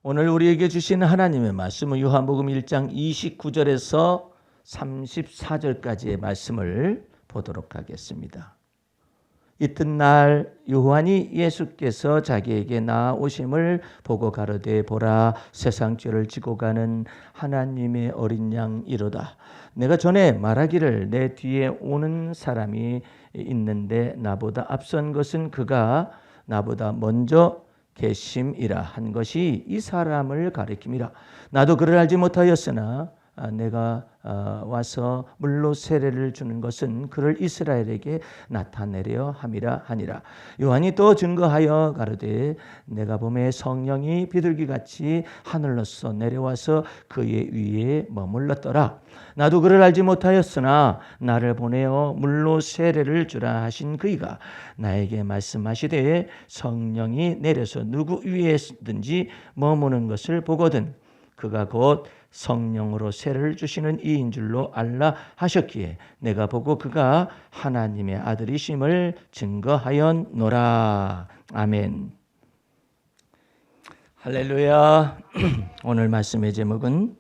오늘 우리에게 주신 하나님의 말씀은 요한복음 1장 29절에서 34절까지의 말씀을 보도록 하겠습니다. 이튿날 요한이 예수께서 자기에게 나오심을 보고 가로되 보라 세상 죄를 지고 가는 하나님의 어린 양이로다. 내가 전에 말하기를 내 뒤에 오는 사람이 있는데 나보다 앞선 것은 그가 나보다 먼저 계심이라 한 것이 이 사람을 가리킴이라. 나도 그를 알지 못하였으나 내가 와서 물로 세례를 주는 것은 그를 이스라엘에게 나타내려 함이라 하니라. 요한이 또 증거하여 가로되 내가 보매 성령이 비둘기같이 하늘로서 내려와서 그의 위에 머물렀더라. 나도 그를 알지 못하였으나 나를 보내어 물로 세례를 주라 하신 그이가 나에게 말씀하시되 성령이 내려서 누구 위에든지 머무는 것을 보거든 그가 곧 성령으로 세례를 주시는 이인 줄로 알라 하셨기에 내가 보고 그가 하나님의 아들이심을 증거하였노라. 아멘. 할렐루야. 오늘 말씀의 제목은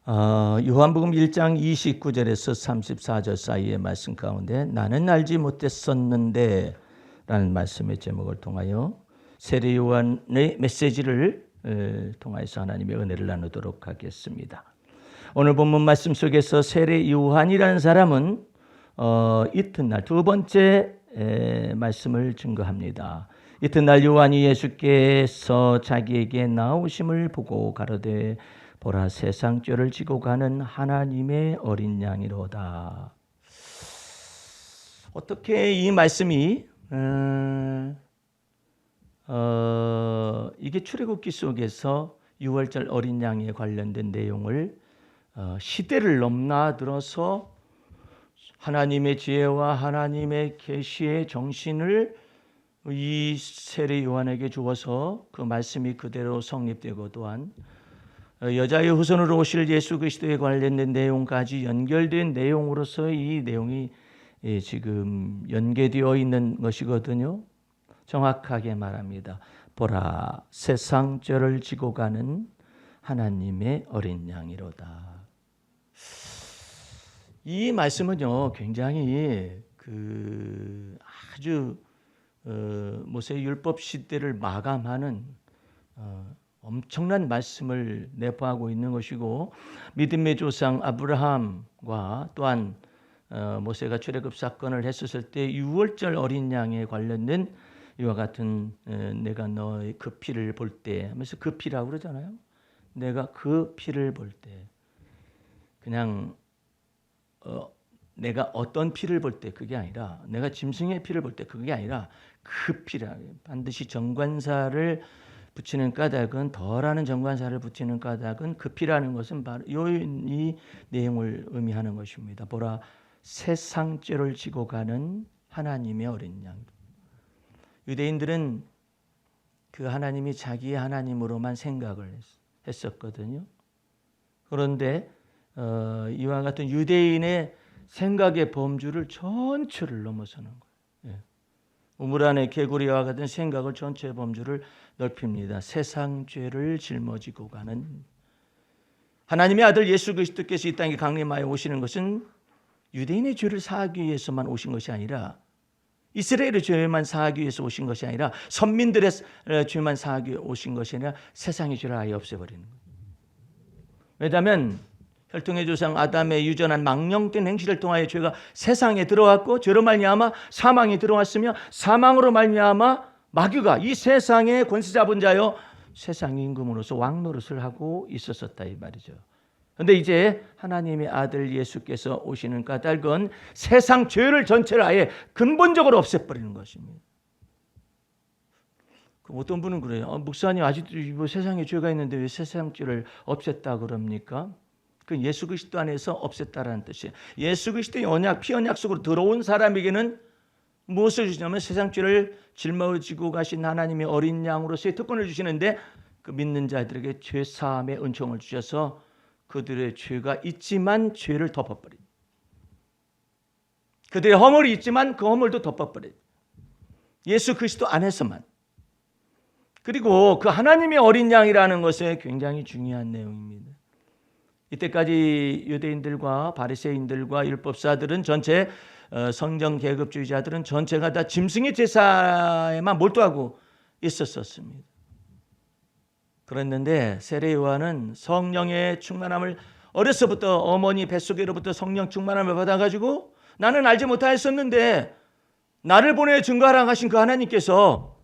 요한복음 1장 29절에서 34절 사이의 말씀 가운데 나는 알지 못했었는데 라는 말씀의 제목을 통하여 세례 요한의 메시지를 통하여서 하나님의 은혜를 나누도록 하겠습니다. 오늘 본문 말씀 속에서 세례 요한이라는 사람은 이튿날 두 번째 말씀을 증거합니다. 이튿날 요한이 예수께서 자기에게 나오심을 보고 가로되 보라 세상 죄를 지고 가는 하나님의 어린 양이로다. 어떻게 이 말씀이 이게 출애굽기 속에서 유월절 어린 양에 관련된 내용을 시대를 넘나들어서 하나님의 지혜와 하나님의 계시의 정신을 이 세례 요한에게 주어서 그 말씀이 그대로 성립되고 또한 여자의 후손으로 오실 예수 그리스도에 관련된 내용까지 연결된 내용으로서 이 내용이 지금 연계되어 있는 것이거든요. 정확하게 말합니다. 보라 세상 죄를 지고 가는 하나님의 어린 양이로다. 이 말씀은요 굉장히 아주 모세 율법 시대를 마감하는 엄청난 말씀을 내포하고 있는 것이고 믿음의 조상 아브라함과 또한 모세가 출애굽 사건을 했었을 때 유월절 어린 양에 관련된 이와 같은 내가 너의 그 피를 볼 때 하면서 그 피라고 그러잖아요. 내가 그 피를 볼 때 그냥 내가 어떤 피를 볼 때 그게 아니라 내가 짐승의 피를 볼 때 그게 아니라 그 피라. 반드시 정관사를 붙이는 까닭은 덜하는 정관사를 붙이는 까닭은 그 피라는 것은 바로 이 내용을 의미하는 것입니다. 보라 세상 죄를 지고 가는 하나님의 어린 양. 유대인들은 그 하나님이 자기의 하나님으로만 생각을 했었거든요. 그런데 이와 같은 유대인의 생각의 범주를 전체를 넘어서는 거예요. 우물 안의 개구리와 같은 생각을 전체의 범주를 넓힙니다. 세상 죄를 짊어지고 가는 하나님의 아들 예수 그리스도께서 이 땅에 강림하여 오시는 것은 유대인의 죄를 사하기 위해서만 오신 것이 아니라 이스라엘의 죄만 사하기 위해서 오신 것이 아니라 선민들의 죄만 사하기 위해 오신 것이 아니라 세상의 죄를 아예 없애버리는 거예요. 왜냐하면 혈통의 조상 아담의 유전한 망령된 행실을 통하여 죄가 세상에 들어왔고 죄로 말미암아 사망이 들어왔으며 사망으로 말미암아 마귀가 이 세상의 권세 잡은 자여 세상 임금으로서 왕노릇을 하고 있었다 이 말이죠. 그런데 이제 하나님의 아들 예수께서 오시는 까닭은 세상 죄를 전체를 아예 근본적으로 없애버리는 것입니다. 어떤 분은 그래요. 목사님 아직도 세상에 죄가 있는데 왜 세상 죄를 없앴다 그럽니까? 그 예수 그리스도 안에서 없앴다라는 뜻이에요. 예수 그리스도의 언약, 피 언약 속으로 들어온 사람에게는 무엇을 주시냐면 세상 죄를 짊어지고 가신 하나님의 어린 양으로서의 특권을 주시는데 그 믿는 자들에게 죄 사함의 은총을 주셔서 그들의 죄가 있지만 죄를 덮어버린 그들의 허물이 있지만 그 허물도 덮어버린 예수 그리스도 안에서만 그리고 그 하나님의 어린 양이라는 것에 굉장히 중요한 내용입니다. 이때까지 유대인들과 바리새인들과 율법사들은 전체 성전 계급주의자들은 전체가 다 짐승의 제사에만 몰두하고 있었습니다. 그랬는데 세례 요한은 성령의 충만함을 어려서부터 어머니 뱃속에로부터 성령 충만함을 받아가지고 나는 알지 못하였었는데 나를 보내 증거하라 하신 그 하나님께서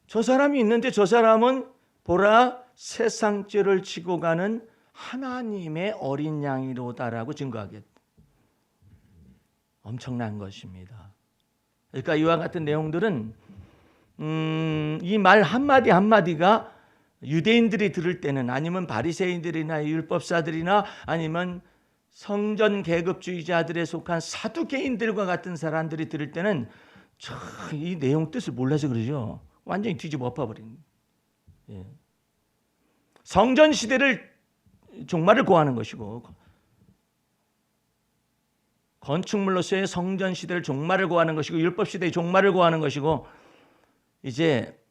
저 사람이 있는데 저 사람은 보라 세상 죄를 지고 가는 하나님의 어린 양이로다라고 증거하겠다. 엄청난 것입니다. 그러니까 이와 같은 내용들은 이 말 한마디 한마디가 유대인들이 들을 때는 아니면 바리새인들이나 율법사들이나 아니면 성전 계급주의자들에 속한 사두개인들과 같은 사람들이 들을 때는 이 내용 뜻을 몰라서 그러죠. 완전히 뒤집어 엎어버린. 예. 성전 시대를 종말을 고하는 것이고 건축물로서의 성전 시대를 종말을 고하는 것이고 율법 시대의 종말을 고하는 것이고 이제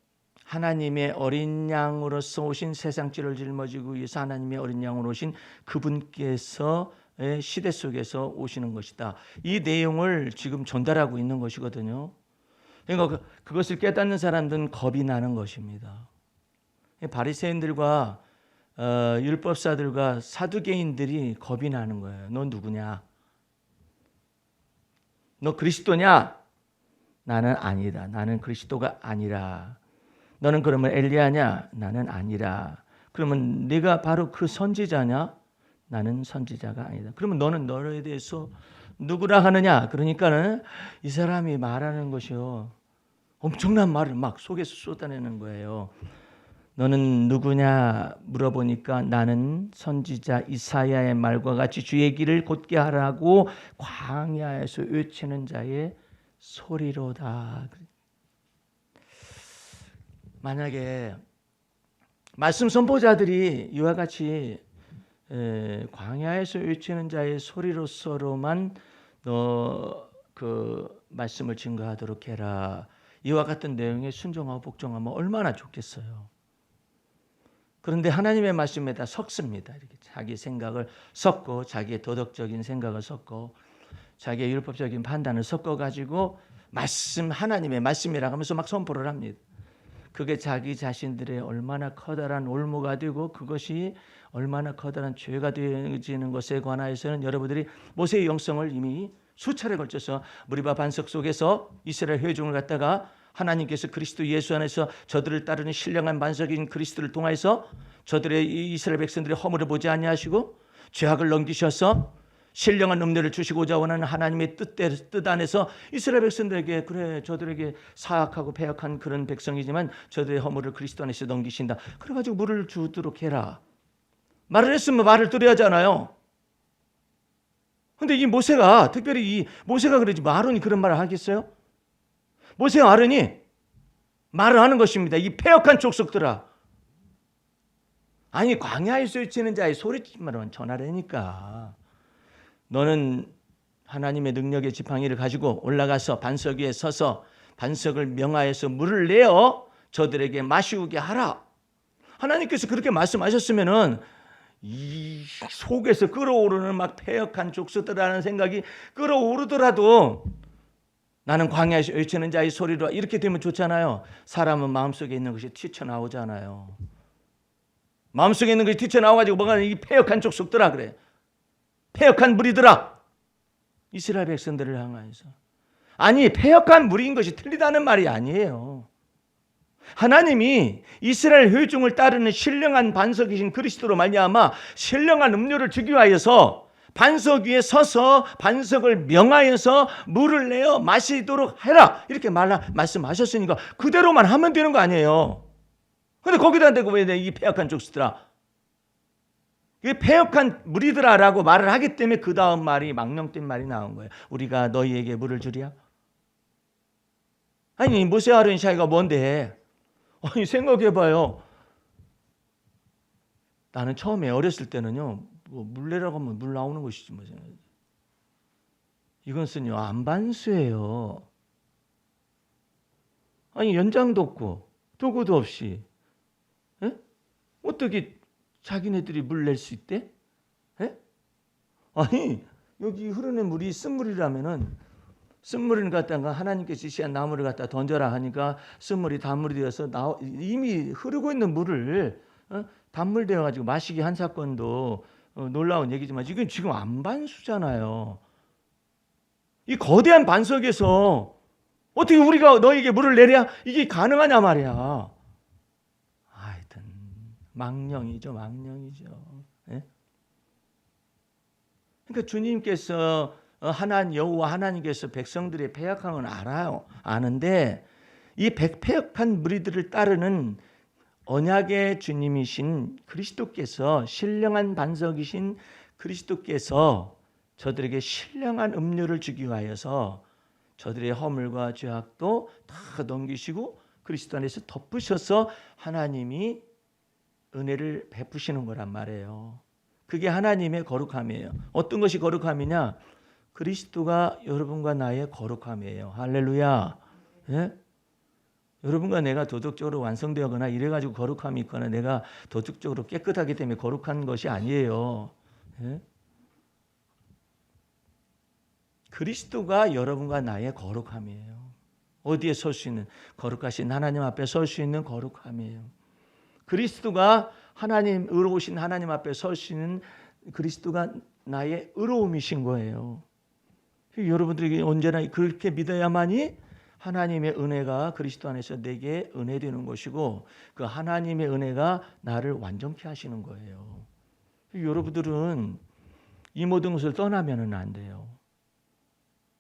하나님의 어린 양으로서 오신 세상 죄를 짊어지고 위해서 하나님의 어린 양으로 오신 그분께서의 시대 속에서 오시는 것이다. 이 내용을 지금 전달하고 있는 것이거든요. 그러니까 그것을 깨닫는 사람들은 겁이 나는 것입니다. 바리새인들과 율법사들과 사두개인들이 겁이 나는 거예요. 너 누구냐? 너 그리스도냐? 나는 아니다. 나는 그리스도가 아니라. 너는 그러면 엘리야냐? 나는 아니라. 그러면 네가 바로 그 선지자냐? 나는 선지자가 아니다. 그러면 너는 너에 대해서 누구라 하느냐? 그러니까는 이 사람이 말하는 것이요. 엄청난 말을 막 속에서 쏟아내는 거예요. 너는 누구냐 물어보니까 나는 선지자 이사야의 말과 같이 주의 길을 곧게 하라고 광야에서 외치는 자의 소리로다. 만약에 말씀 선포자들이 이와 같이 광야에서 외치는 자의 소리로서로만 너 그 말씀을 증거하도록 해라. 이와 같은 내용에 순종하고 복종하면 얼마나 좋겠어요. 그런데 하나님의 말씀에다 섞습니다. 이렇게 자기 생각을 섞고 자기의 도덕적인 생각을 섞고 자기의 율법적인 판단을 섞어가지고 말씀 하나님의 말씀이라고 하면서 막 선포를 합니다. 그게 자기 자신들의 얼마나 커다란 올무가 되고 그것이 얼마나 커다란 죄가 되어지는 것에 관하여서는 여러분들이 모세의 영성을 이미 수차례 걸쳐서 무리바 반석 속에서 이스라엘 회중을 갖다가 하나님께서 그리스도 예수 안에서 저들을 따르는 신령한 반석인 그리스도를 통하여서 저들의 이스라엘 백성들의 허물을 보지 아니하시고 죄악을 넘기셔서 신령한 음료를 주시고자 원하는 하나님의 뜻 안에서 이스라엘 백성들에게 그래 저들에게 사악하고 패역한 그런 백성이지만 저들의 허물을 그리스도 안에서 넘기신다. 그래가지고 물을 주도록 해라. 말을 했으면 말을 들어야 하잖아요. 근데 이 모세가 특별히 이 모세가 그러지 아론이 그런 말을 하겠어요? 모세와 아론이 말을 하는 것입니다. 이 패역한 족속들아. 아니 광야에서 외치는 자의 소리만 전하라니까. 너는 하나님의 능력의 지팡이를 가지고 올라가서 반석 위에 서서 반석을 명하여서 물을 내어 저들에게 마시우게 하라. 하나님께서 그렇게 말씀하셨으면은 이 속에서 끓어오르는 막 패역한 족속들이라는 생각이 끓어오르더라도 나는 광야에서 외치는 자의 소리로 이렇게 되면 좋잖아요. 사람은 마음속에 있는 것이 튀쳐나오잖아요. 마음속에 있는 것이 튀쳐나와가지고 뭐가 이 패역한 족속들아 그래. 패역한 무리들아. 이스라엘 백성들을 향하여서. 아니 패역한 무리인 것이 틀리다는 말이 아니에요. 하나님이 이스라엘 회중을 따르는 신령한 반석이신 그리스도로 말미암아 신령한 음료를 주기 위하여서 반석 위에 서서 반석을 명하여서 물을 내어 마시도록 해라. 이렇게 말씀하셨으니까 그대로만 하면 되는 거 아니에요. 근데 거기다 대고 왜 이 패역한 족수들아. 이 패역한 무리들아라고 말을 하기 때문에 그 다음 말이 망령된 말이 나온 거예요. 우리가 너희에게 물을 주랴? 아니 모세와 아론의 차이가 뭔데? 아니 생각해봐요. 나는 처음에 어렸을 때는요. 뭐 물 내라고 하면 물 나오는 것이지 뭐. 이것은요 안반수예요. 아니 연장도 없고 도구도 없이 에? 어떻게 자기네들이 물 낼 수 있대? 에? 아니 여기 흐르는 물이 쓴물이라면은 쓴물을 갖다가 하나님께서 지시한 나무를 갖다 던져라 하니까 쓴물이 단물이 되어서 이미 흐르고 있는 물을 단물 되어 가지고 마시게 한 사건도 놀라운 얘기지만 이건 지금 안반수잖아요. 이 거대한 반석에서 어떻게 우리가 너에게 물을 내랴? 이게 가능하냐 말이야. 하여튼 망령이죠, 망령이죠. 예? 그러니까 주님께서 여호와 하나님께서 백성들의 패역함을 알아요. 아는데 이 패역한 무리들을 따르는 언약의 주님이신 그리스도께서 신령한 반석이신 그리스도께서 저들에게 신령한 음료를 주기 위하여서 저들의 허물과 죄악도 다 넘기시고 그리스도 안에서 덮으셔서 하나님이 은혜를 베푸시는 거란 말이에요. 그게 하나님의 거룩함이에요. 어떤 것이 거룩함이냐? 그리스도가 여러분과 나의 거룩함이에요. 할렐루야. 예? 여러분과 내가 도덕적으로 완성되거나 이래가지고 거룩함이 있거나 내가 도덕적으로 깨끗하기 때문에 거룩한 것이 아니에요. 예? 그리스도가 여러분과 나의 거룩함이에요. 어디에 설 수 있는 거룩하신 하나님 앞에 설 수 있는 거룩함이에요. 그리스도가 하나님 의로우신 하나님 앞에 설 수 있는 그리스도가 나의 의로움이신 거예요. 여러분들에게 언제나 그렇게 믿어야만이 하나님의 은혜가 그리스도 안에서 내게 은혜 되는 것이고 그 하나님의 은혜가 나를 완전케 하시는 거예요. 여러분들은 이 모든 것을 떠나면은 안 돼요.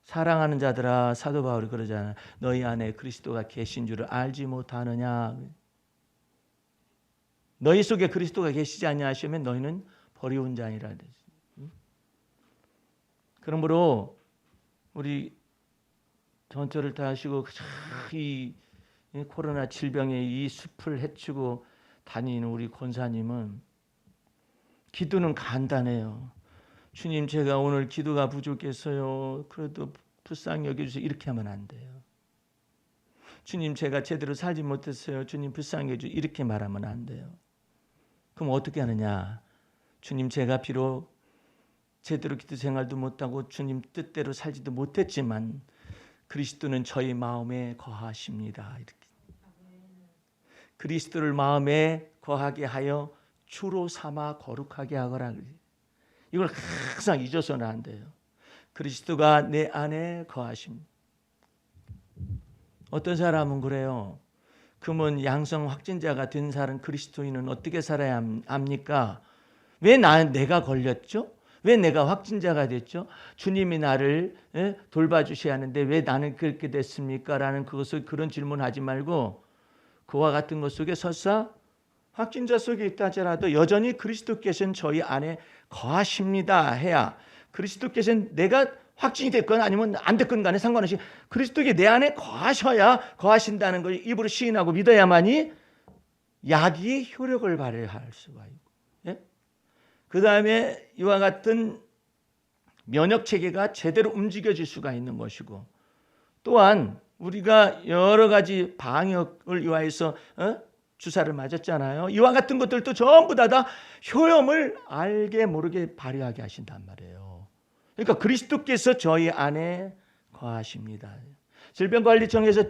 사랑하는 자들아, 사도 바울이 그러잖아요. 너희 안에 그리스도가 계신 줄을 알지 못하느냐. 너희 속에 그리스도가 계시지 아니하시면 너희는 버리운 자니라. 그러므로 우리 전철을 타시고 이 코로나 질병의 이 숲을 헤치고 다니는 우리 권사님은 기도는 간단해요. 주님, 제가 오늘 기도가 부족했어요. 그래도 불쌍히 여겨주세요. 이렇게 하면 안 돼요. 주님, 제가 제대로 살지 못했어요. 주님, 불쌍히 여겨주세요. 이렇게 말하면 안 돼요. 그럼 어떻게 하느냐? 주님, 제가 비록 제대로 기도 생활도 못하고 주님 뜻대로 살지도 못했지만 그리스도는 저희 마음에 거하십니다. 이렇게. 그리스도를 마음에 거하게 하여 주로 삼아 거룩하게 하거라. 이걸 항상 잊어서는 안 돼요. 그리스도가 내 안에 거하십니다. 어떤 사람은 그래요. 그러면 양성 확진자가 된 사람 그리스도인은 어떻게 살아야 합니까? 왜 내가 걸렸죠? 왜 내가 확진자가 됐죠? 주님이 나를 돌봐주셔야 하는데 왜 나는 그렇게 됐습니까? 라는 그런 질문하지 말고 그와 같은 것 속에 설사 확진자 속에 있다 하더라도 여전히 그리스도께서는 저희 안에 거하십니다 해야 그리스도께서는 내가 확진이 됐건 아니면 안 됐건 간에 상관없이 그리스도께 내 안에 거하셔야 거하신다는 걸 입으로 시인하고 믿어야만이 약이 효력을 발휘할 수가 있고 그 다음에 이와 같은 면역체계가 제대로 움직여질 수가 있는 것이고 또한 우리가 여러 가지 방역을 위하여서 주사를 맞았잖아요. 이와 같은 것들도 전부 다 효험을 알게 모르게 발휘하게 하신단 말이에요. 그러니까 그리스도께서 저희 안에 거하십니다. 질병관리청에서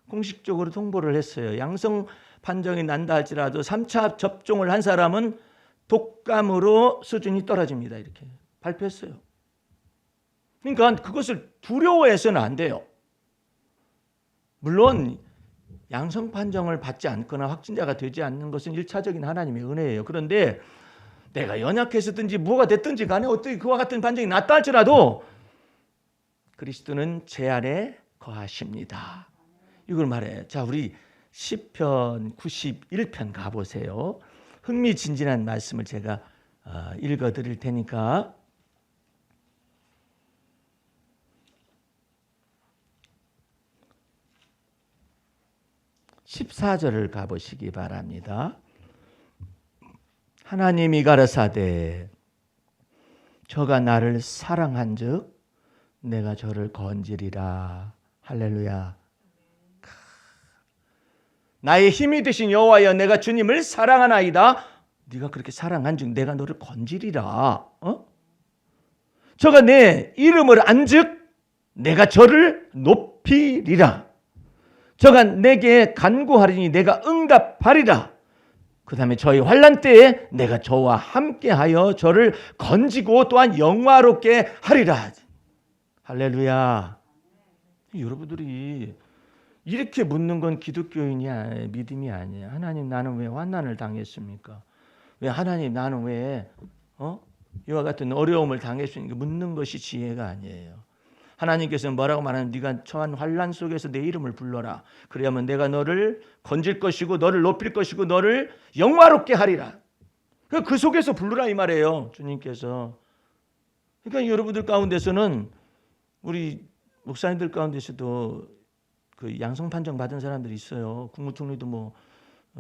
공식적으로 통보를 했어요. 양성 판정이 난다 할지라도 3차 접종을 한 사람은 독감으로 수준이 떨어집니다. 이렇게 발표했어요. 그러니까 그것을 두려워해서는 안 돼요. 물론 양성 판정을 받지 않거나 확진자가 되지 않는 것은 1차적인 하나님의 은혜예요. 그런데 내가 연약해서든지 뭐가 됐든지 간에 어떻게 그와 같은 판정이 났다 할지라도 그리스도는 제 안에 거하십니다. 이걸 말해요. 자, 우리 시편 91편 가보세요. 흥미진진한 말씀을 제가 읽어드릴 테니까 14절을 가보시기 바랍니다. 하나님이 가라사대 저가 나를 사랑한즉 내가 저를 건지리라. 할렐루야. 나의 힘이 되신 여호와여, 내가 주님을 사랑하나이다. 네가 그렇게 사랑한즉 내가 너를 건지리라. 저가 내 이름을 안즉 내가 저를 높이리라. 저가 내게 간구하리니 내가 응답하리라. 그 다음에 저희 환난 때에 내가 저와 함께하여 저를 건지고 또한 영화롭게 하리라. 할렐루야. 여러분들이 이렇게 묻는 건 기독교인이 믿음이 아니에요. 하나님, 나는 왜 환난을 당했습니까? 왜 하나님, 나는 왜 이와 같은 어려움을 당했습니까? 묻는 것이 지혜가 아니에요. 하나님께서는 뭐라고 말하는, 네가 처한 환난 속에서 내 이름을 불러라. 그래야만 내가 너를 건질 것이고 너를 높일 것이고 너를 영화롭게 하리라. 그 속에서 부르라 이 말이에요, 주님께서. 그러니까 여러분들 가운데서는, 우리 목사님들 가운데서도 그 양성 판정 받은 사람들이 있어요. 국무총리도 뭐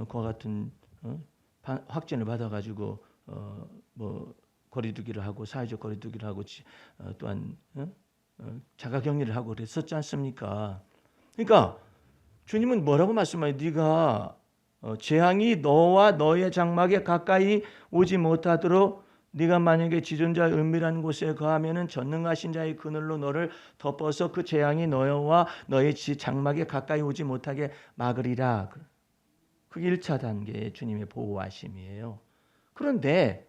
그와 같은 확진을 받아가지고 뭐 거리두기를 하고 사회적 거리두기를 하고 또한 자가격리를 하고 그랬었지 않습니까? 그러니까 주님은 뭐라고 말씀하세요? 네가 재앙이 너와 너의 장막에 가까이 오지 못하도록 네가 만약에 지존자의 은밀한 곳에 거하면은 전능하신 자의 그늘로 너를 덮어서 그 재앙이 너와 너의 장막에 가까이 오지 못하게 막으리라. 그게 1차 단계의 주님의 보호하심이에요. 그런데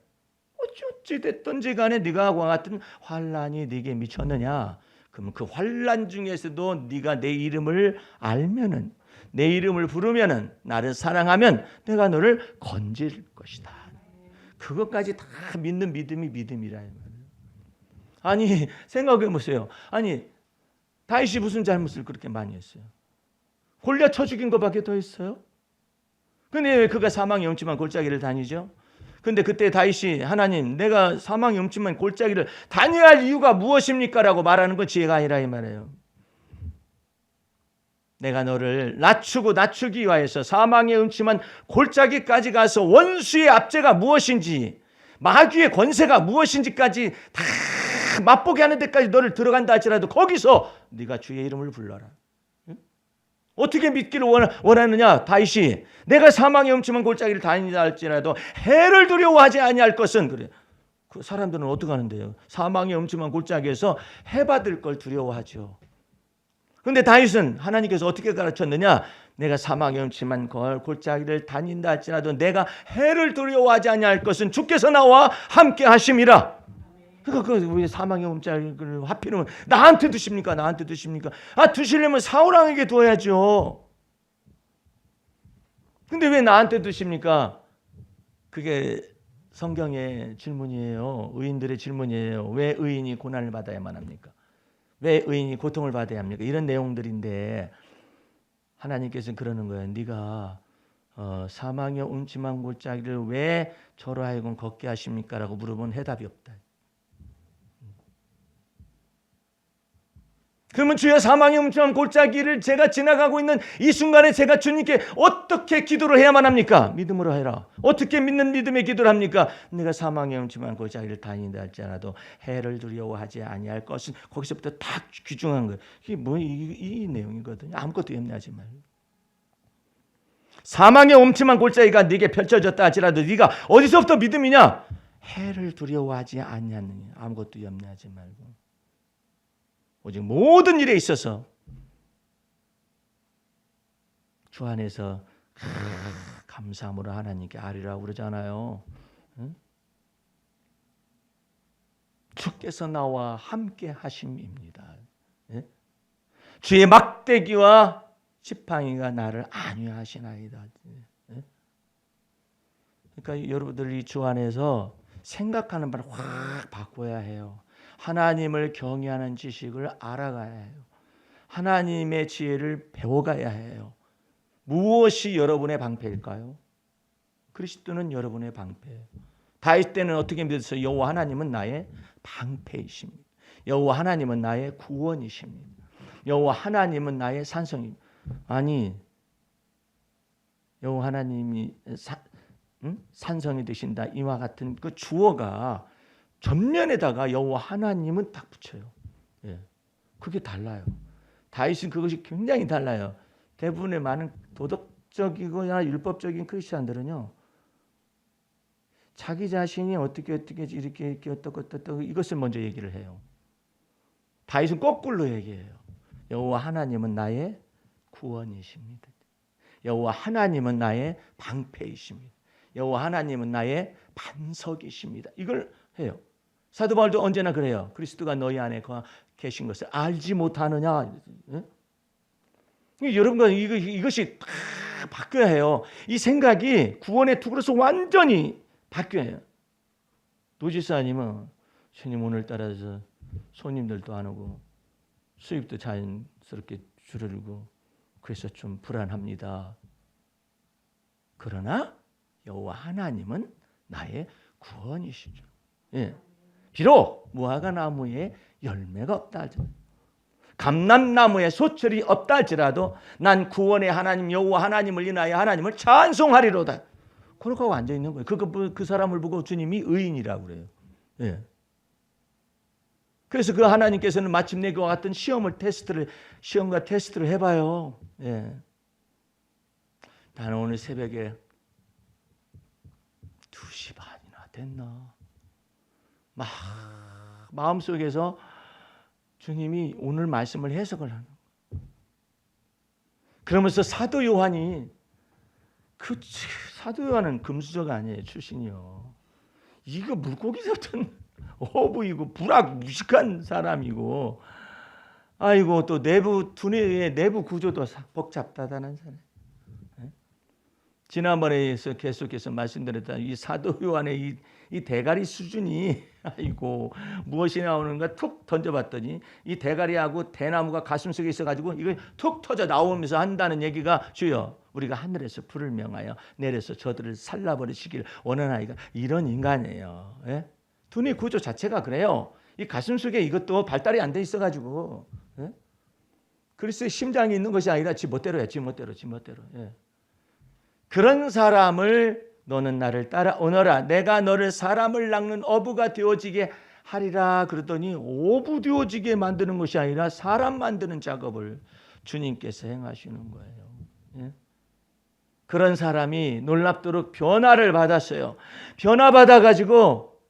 어찌 됐든지 간에 네가 그와 같은 환난이 네게 미쳤느냐? 그럼 그 환난 중에서도 네가 내 이름을 알면은, 내 이름을 부르면은, 나를 사랑하면 내가 너를 건질 것이다. 그것까지 다 믿는 믿음이 믿음이라. 아니 생각해 보세요. 아니 다윗이 무슨 잘못을 그렇게 많이 했어요? 골리앗 쳐 죽인 것밖에 더 했어요? 근데 왜 그가 사망의 음침한 골짜기를 다니죠? 근데 그때 다윗이, 하나님, 내가 사망의 음침한 골짜기를 다녀야 할 이유가 무엇입니까? 라고 말하는 건 지혜가 아니라 이 말이에요. 내가 너를 낮추기 위하여서 사망의 음침한 골짜기까지 가서 원수의 압제가 무엇인지, 마귀의 권세가 무엇인지까지 다 맛보게 하는 데까지 너를 들어간다 할지라도 거기서 네가 주의 이름을 불러라. 어떻게 믿기를 원하느냐? 다윗이 내가 사망의 음침한 골짜기를 다닌다 할지라도 해를 두려워하지 아니할 것은, 그래. 그 사람들은 어떻게 하는데요? 사망의 음침한 골짜기에서 해 받을 걸 두려워하죠. 그런데 다윗은 하나님께서 어떻게 가르쳤느냐? 내가 사망의 음침한 골짜기를 다닌다 할지라도 내가 해를 두려워하지 아니할 것은 주께서 나와 함께 하심이라. 그러니까 왜 사망의 음침을 하필이면 나한테 두십니까? 나한테 두십니까? 두시려면 사울왕에게 두어야죠. 근데 왜 나한테 두십니까? 그게 성경의 질문이에요. 의인들의 질문이에요. 왜 의인이 고난을 받아야만 합니까? 왜 의인이 고통을 받아야 합니까? 이런 내용들인데 하나님께서는 그러는 거예요. 네가 사망의 음침한 골짜기를 왜 저로 하여금 걷게 하십니까? 라고 물어본 해답이 없다. 그러면 주여, 사망의 음침한 골짜기를 제가 지나가고 있는 이 순간에 제가 주님께 어떻게 기도를 해야만 합니까? 믿음으로 해라. 어떻게 믿는 믿음의 기도를 합니까? 내가 사망의 음침한 골짜기를 다닌다 할지라도 해를 두려워하지 아니할 것은, 거기서부터 딱 귀중한 거예요. 이게 뭐 이 내용이거든요. 아무것도 염려하지 말고. 사망의 음침한 골짜기가 네게 펼쳐졌다 할지라도 네가 어디서부터 믿음이냐? 해를 두려워하지 아니하느냐. 아무것도 염려하지 말고. 오직 모든 일에 있어서 주 안에서 감사함으로 하나님께 아뢰라고 그러잖아요. 응? 주께서 나와 함께 하심입니다. 예? 주의 막대기와 지팡이가 나를 안위하시나이다. 예? 그러니까 여러분들이 주 안에서 생각하는 바를 확 바꿔야 해요. 하나님을 경외하는 지식을 알아가야 해요. 하나님의 지혜를 배워가야 해요. 무엇이 여러분의 방패일까요? 그리스도는 여러분의 방패예요. 다윗 때는 어떻게 믿었어요? 여호와 하나님은 나의 방패이십니다. 여호와 하나님은 나의 구원이십니다. 여호와 하나님은 나의 산성입니다. 아니, 여호와 하나님이 산성이 되신다, 이와 같은 그 주어가 전면에다가 여호와 하나님은 딱 붙여요. 예, 그게 달라요. 다윗은 그것이 굉장히 달라요. 대부분의 많은 도덕 법적이거나 율법적인 크리스천들은요, 자기 자신이 어떻게 이렇게 어떻고 이것을 먼저 얘기를 해요. 다윗은 거꾸로 얘기해요. 여호와 하나님은 나의 구원이십니다. 여호와 하나님은 나의 방패이십니다. 여호와 하나님은 나의 반석이십니다. 이걸 해요. 사도 바울도 언제나 그래요. 그리스도가 너희 안에 계신 것을 알지 못하느냐. 여러분과 이것이 다 바뀌어야 해요. 이 생각이 구원의 투구로서 완전히 바뀌어야 해요. 노지사님은 주님 오늘따라 손님들도 안 오고 수입도 자연스럽게 줄어들고 그래서 좀 불안합니다. 그러나 여호와 하나님은 나의 구원이시죠. 예. 비록 무화과 나무에 열매가 없다 할지라도, 감람나무에 소철이 없다 할지라도 난 구원의 하나님 여호와 하나님을 인하여 하나님을 찬송하리로다. 그렇게 하고 앉아 있는 거예요. 그 사람을 보고 주님이 의인이라고 그래요. 예. 그래서 그 하나님께서는 마침내 그와 같은 시험과 테스트를 해봐요. 예. 나는 오늘 새벽에 2시 반이나 됐나. 막 마음속에서 주님이 오늘 말씀을 해석을 하는 거예요. 그러면서 사도 요한이 사도 요한은 금수저가 아니에요. 출신이요. 이거 물고기 잡던 어부이고 무식한 사람이고, 아이고 또 두뇌의 내부 구조도 복잡하다는 사람. 지난번에 계속해서 말씀드렸던 이 사도 요한의 이 대가리 수준이, 아이고 무엇이 나오는가 툭 던져봤더니 이 대가리하고 대나무가 가슴 속에 있어가지고 이거 툭 터져 나오면서 한다는 얘기가, 주여 우리가 하늘에서 불을 명하여 내려서 저들을 살라버리시길 원하나이까. 이런 인간이에요. 예? 두뇌 구조 자체가 그래요. 이 가슴 속에 이것도 발달이 안 돼 있어가지고, 예? 그리스도의 심장이 있는 것이 아니라 지멋대로야. 지멋대로. 예. 그런 사람을 너는 나를 따라오너라. 내가 너를 사람을 낚는 어부가 되어지게 하리라. 그러더니 어부 되어지게 만드는 것이 아니라 사람 만드는 작업을 주님께서 행하시는 거예요. 예? 그런 사람이 놀랍도록 변화를 받았어요. 변화받아가지고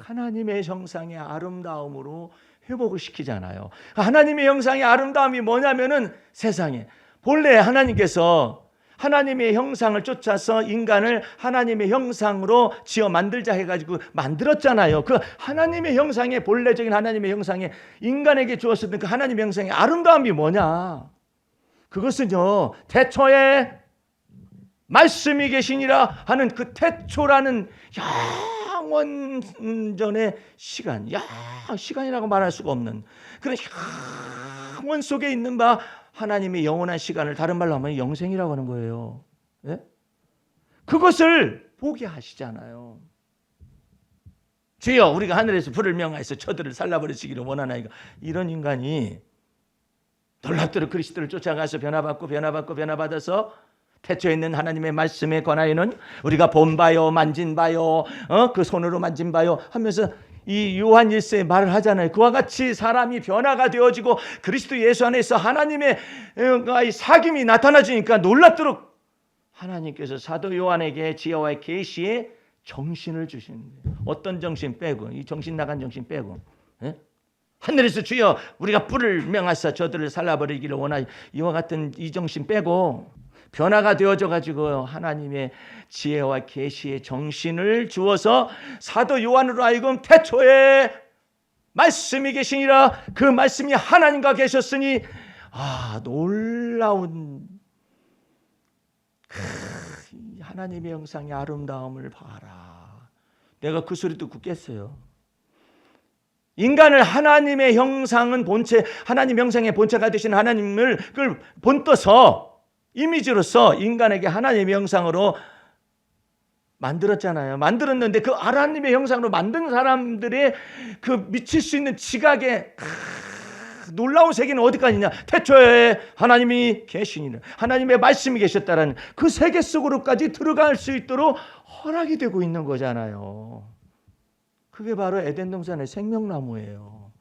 하나님의 형상의 아름다움으로 회복을 시키잖아요. 하나님의 형상의 아름다움이 뭐냐면은 세상에 본래 하나님께서 하나님의 형상을 쫓아서 인간을 하나님의 형상으로 지어 만들자 해가지고 만들었잖아요. 그 하나님의 형상의 본래적인 하나님의 형상에 인간에게 주었었던 그 하나님의 형상의 아름다움이 뭐냐? 그것은요, 태초에 말씀이 계시니라 하는 그 태초라는 영원전의 시간, 시간이라고 말할 수가 없는 그런 영원 속에 있는 바 하나님의 영원한 시간을 다른 말로 하면 영생이라고 하는 거예요. 예? 그것을 보게 하시잖아요. 주여 우리가 하늘에서 불을 명하여서 저들을 살라버리시기를 원하나이까. 이런 인간이 놀랍도록 그리스도를 쫓아가서 변화받아서 태초에 있는 하나님의 말씀에 관하여는 우리가 본 바요 만진 바요 그 손으로 만진 바요 하면서 이 요한 1세에 말을 하잖아요. 그와 같이 사람이 변화가 되어지고 그리스도 예수 안에서 하나님의 사귐이 나타나지니까 놀랍도록 하나님께서 사도 요한에게 지혜와의 계시에 정신을 주시는 거예요. 어떤 정신 빼고, 이 정신 나간 정신 빼고, 예? 하늘에서 주여 우리가 뿔을 명하사 저들을 살라버리기를 원하니, 이와 같은 이 정신 빼고 변화가 되어져 가지고 하나님의 지혜와 계시의 정신을 주어서 사도 요한으로 하여금 태초에 말씀이 계시니라. 그 말씀이 하나님과 계셨으니 놀라운 하나님의 형상의 아름다움을 봐라. 내가 그 소리 듣고 깼어요. 인간을 하나님의 형상은 본체, 하나님 형상의 본체가 되신 하나님을 그걸 본떠서 이미지로서 인간에게 하나님의 형상으로 만들었잖아요. 만들었는데 그 하나님의 형상으로 만든 사람들의 그 미칠 수 있는 지각의 놀라운 세계는 어디까지 있냐? 태초에 하나님이 계시니라. 하나님의 말씀이 계셨다라는 그 세계 속으로까지 들어갈 수 있도록 허락이 되고 있는 거잖아요. 그게 바로 에덴 동산의 생명나무예요.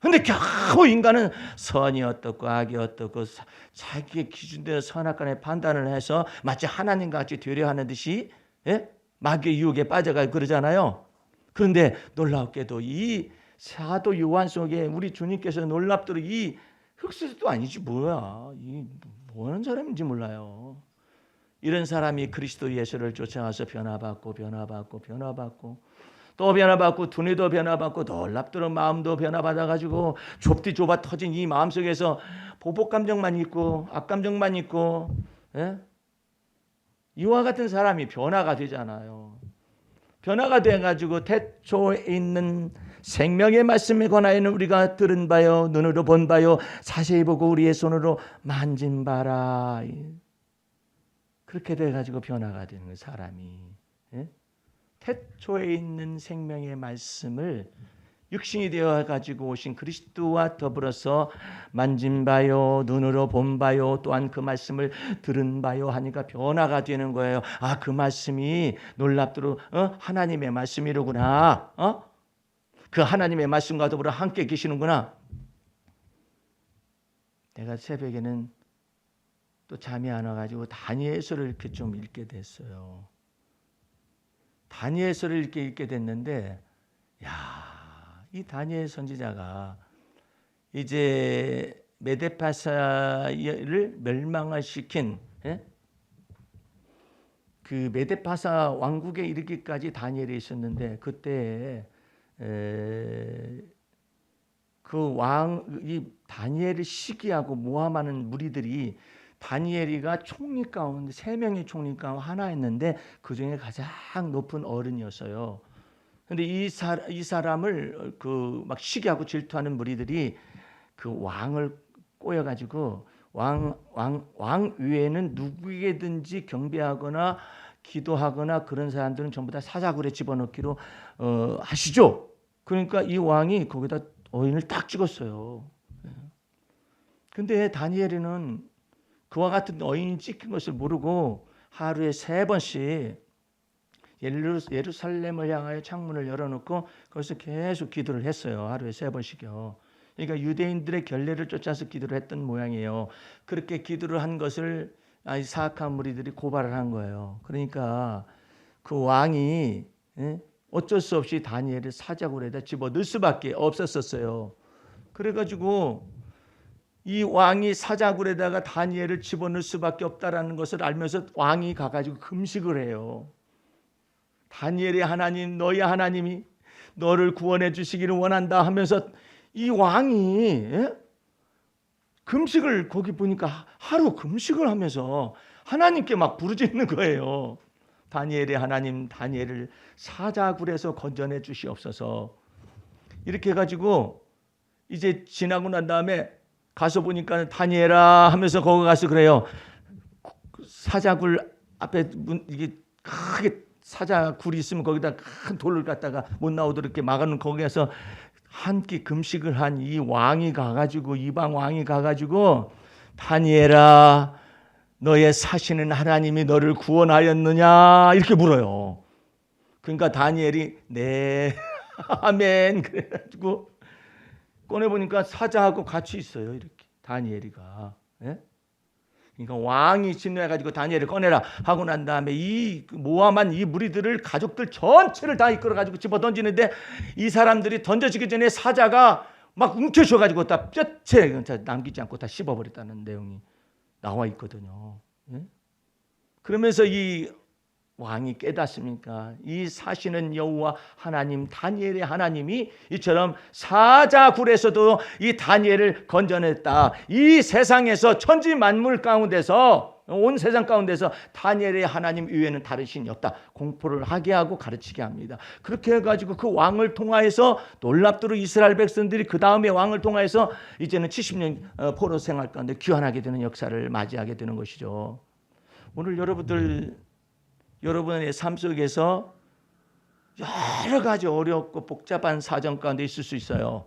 근데 겨우 인간은 선이 어떻고 악이 어떻고 자기의 기준대로 선악간에 판단을 해서 마치 하나님과 같이 되려 하는 듯이 마귀의 유혹에 빠져가 그러잖아요. 그런데 놀랍게도 이 사도 요한 속에 우리 주님께서 놀랍도록 이 흑수도 아니지 뭐야. 이 뭐하는 사람인지 몰라요. 이런 사람이 그리스도 예수를 쫓아가서 변화받고 또 변화받고 두뇌도 변화받고 놀랍도록 마음도 변화받아가지고 좁디 좁아 터진 이 마음속에서 보복감정만 있고 악감정만 있고 이와 같은 사람이 변화가 되잖아요. 변화가 돼가지고 태초에 있는 생명의 말씀에 관하여는 우리가 들은 바요 눈으로 본 바요 자세히 보고 우리의 손으로 만진 바라. 그렇게 돼가지고 변화가 되는 거예요. 사람이. 태초에 있는 생명의 말씀을 육신이 되어가지고 오신 그리스도와 더불어서 만진 바요 눈으로 본 바요 또한 그 말씀을 들은 바요 하니까 변화가 되는 거예요. 아, 그 말씀이 놀랍도록 하나님의 말씀이로구나. 그 하나님의 말씀과 더불어 함께 계시는구나. 내가 새벽에는 또 잠이 안 와가지고 다니엘서를 이렇게 좀 읽게 됐어요. 다니엘서를 이렇게 읽게 됐는데, 이 다니엘 선지자가 이제 메데파사를 멸망을 시킨 그 메데파사 왕국에 이르기까지 다니엘이 있었는데, 그때 그 왕이 다니엘을 시기하고 모함하는 무리들이 다니엘이가 총리 가운데 3명의 총리 가운데 하나였는데 그 중에 가장 높은 어른이었어요. 근데 이 사람을 그 막 시기하고 질투하는 무리들이 그 왕을 꼬여가지고 왕 위에는 누구에게든지 경배하거나 기도하거나 그런 사람들은 전부 다 사자굴에 집어넣기로 하시죠. 그러니까 이 왕이 거기다 어인을 딱 찍었어요. 근데 다니엘은 그와 같은 어인이 찍힌 것을 모르고 하루에 3번씩 예루살렘을 향하여 창문을 열어놓고 거기서 계속 기도를 했어요. 하루에 3번씩요. 그러니까 유대인들의 결례를 쫓아서 기도를 했던 모양이에요. 그렇게 기도를 한 것을 사악한 무리들이 고발을 한 거예요. 그러니까 그 왕이 어쩔 수 없이 다니엘을 사자굴에다 집어넣을 수밖에 없었어요. 그래가지고 이 왕이 사자굴에다가 다니엘을 집어넣을 수밖에 없다라는 것을 알면서 왕이 가가지고 금식을 해요. 다니엘의 하나님, 너희 하나님이 너를 구원해 주시기를 원한다 하면서 이 왕이 금식을 거기 보니까 하루 금식을 하면서 하나님께 막 부르짖는 거예요. 다니엘의 하나님, 다니엘을 사자굴에서 건져내 주시옵소서. 이렇게 해가지고 이제 지나고 난 다음에 가서 보니까 다니엘아 하면서 거기 가서 그래요. 사자굴 앞에 이게 크게 사자굴이 있으면 거기다 큰 돌을 갖다가 못 나오도록 이렇게 막아놓은 거기에서 한 끼 금식을 한 이 왕이 가가지고 이방 왕이 가가지고 다니엘아 너의 사시는 하나님이 너를 구원하였느냐 이렇게 물어요. 그러니까 다니엘이 네 아멘 그래가지고 꺼내보니까 사자하고 같이 있어요. 이렇게 다니엘이가. 그러니까 왕이 진노해가지고 다니엘을 꺼내라 하고 난 다음에 이 모함한 이 무리들을 가족들 전체를 다 이끌어가지고 집어 던지는데 이 사람들이 던져지기 전에 사자가 막 움켜쥐어가지고 다 뼈째 남기지 않고 다 씹어버렸다는 내용이 나와 있거든요. 그러면서 이 왕이 깨닫습니까? 이 사시는 여호와 하나님 다니엘의 하나님이 이처럼 사자굴에서도 이 다니엘을 건져냈다. 이 세상에서 천지 만물 가운데서 온 세상 가운데서 다니엘의 하나님 이외에는 다른 신이 없다. 공포를 하게 하고 가르치게 합니다. 그렇게 해가지고 그 왕을 통하여서 놀랍도록 이스라엘 백성들이 그 다음에 왕을 통하여서 이제는 70년 포로 생활 가운데 귀환하게 되는 역사를 맞이하게 되는 것이죠. 오늘 여러분의 삶 속에서 여러 가지 어렵고 복잡한 사정 가운데 있을 수 있어요.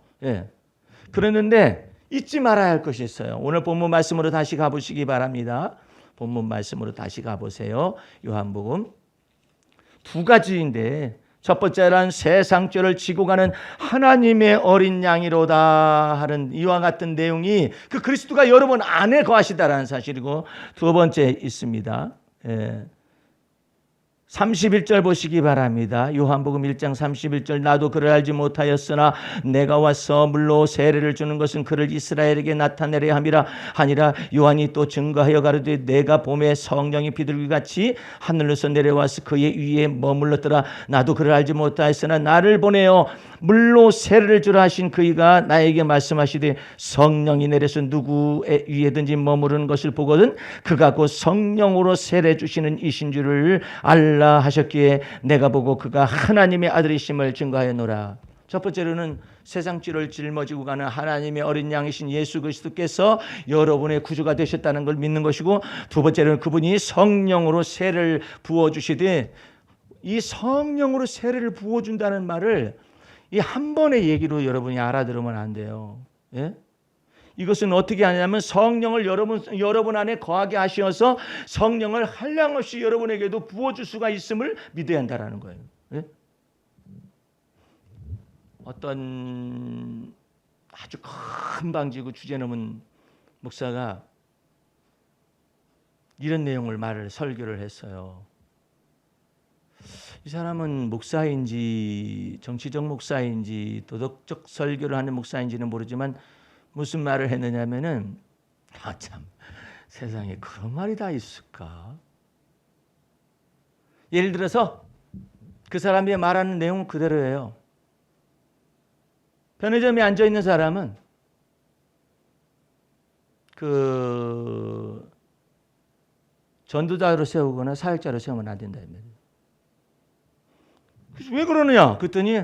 그랬는데 잊지 말아야 할 것이 있어요. 오늘 본문 말씀으로 다시 가보시기 바랍니다. 본문 말씀으로 다시 가보세요. 요한복음 2가지인데 첫 번째란 세상 죄를 지고 가는 하나님의 어린 양이로다 하는 이와 같은 내용이 그 그리스도가 여러분 안에 거하시다라는 사실이고, 두 번째 있습니다. 31절 보시기 바랍니다. 요한복음 1장 31절, 나도 그를 알지 못하였으나 내가 와서 물로 세례를 주는 것은 그를 이스라엘에게 나타내려 함이라 하니라. 요한이 또 증거하여 가로되 내가 봄에 성령이 비둘기같이 하늘로서 내려와서 그의 위에 머물렀더라. 나도 그를 알지 못하였으나 나를 보내어 물로 세례를 주라 하신 그이가 나에게 말씀하시되 성령이 내려서 누구의 위에든지 머무르는 것을 보거든 그가 곧 성령으로 세례 주시는 이신 줄을 알라 하셨기에 내가 보고 그가 하나님의 아들이심을 증거하였노라. 첫 번째로는 세상 죄를 짊어지고 가는 하나님의 어린 양이신 예수 그리스도께서 여러분의 구주가 되셨다는 걸 믿는 것이고, 두 번째로는 그분이 성령으로 세례를 부어주시되, 이 성령으로 세례를 부어준다는 말을 이 한 번의 얘기로 여러분이 알아들으면 안 돼요. 예? 이것은 어떻게 하냐면 성령을 여러분 안에 거하게 하셔서 성령을 한량없이 여러분에게도 부어줄 수가 있음을 믿어야 한다는 거예요. 예? 어떤 아주 금방지고 주제넘은 목사가 이런 내용을 설교를 했어요. 이 사람은 목사인지 정치적 목사인지 도덕적 설교를 하는 목사인지는 모르지만 무슨 말을 했느냐면은, 참 세상에 그런 말이 다 있을까? 예를 들어서 그 사람이 말하는 내용은 그대로예요. 편의점에 앉아 있는 사람은 그 전도자로 세우거나 사역자로 세우면 안 된다. 왜 그러느냐? 그랬더니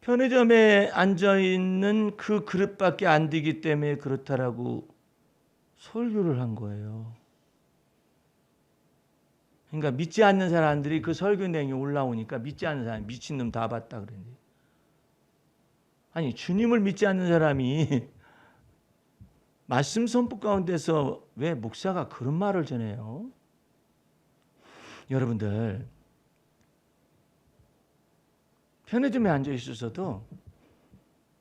편의점에 앉아있는 그 그릇밖에 안 되기 때문에 그렇다라고 설교를 한 거예요. 그러니까 믿지 않는 사람들이 그 설교 내용이 올라오니까 믿지 않는 사람이 미친놈 다 봤다 그러는데, 아니 주님을 믿지 않는 사람이 말씀 선포 가운데서 왜 목사가 그런 말을 전해요? 여러분들 편의점에 앉아 있어서도